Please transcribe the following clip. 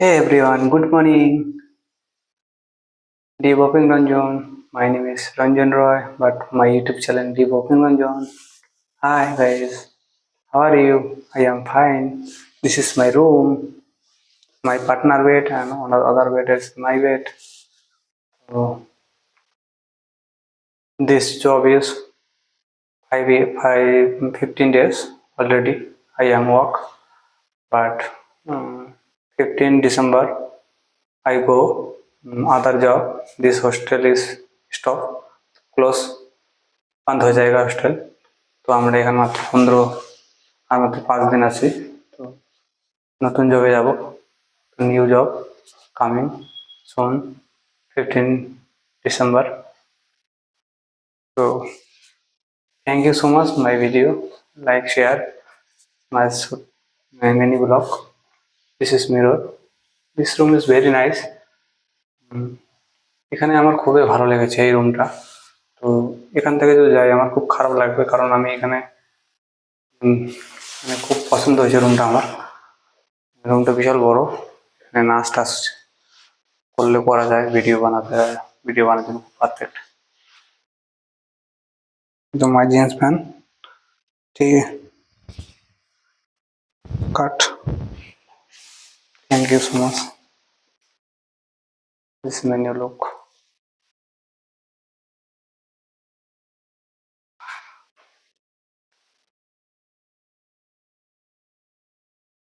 Hey everyone, good morning. Developing Ranjan. My name is Ranjan Roy, but my YouTube channel Developing Ranjan. Hi guys, how are you? I am fine. This is my room. My partner bed and on the other bed is my bed. So this job is 15 days already. I am work, but 15 December I go other job. This hostel is stop close বন্ধ হয়ে জায়গা hostel. তো আমরা এখানে মাত্র 15 আর মাত্র 5 দিন আছি। তো নতুন জবে যাব, new job coming soon 15 December. তো thank you so much my video like share my many vlog. This is mirror. This room is very nice. এখানে আমার খুবই ভালো লেগেছে এই রুমটা। তো এখান থেকে যদি যাই আমার খুব খারাপ লাগবে, কারণ আমি এখানে মানে খুব পছন্দ হয়েছে রুমটা আমার। রুমটা বিশাল বড়, এখানে নাচ টাচ করলে করা যায়, ভিডিও বানাতে খুব পারফেক্ট। তো মাই জিন্স প্যান্ট, ঠিক আছে, cut. Thank you so much. This menu look.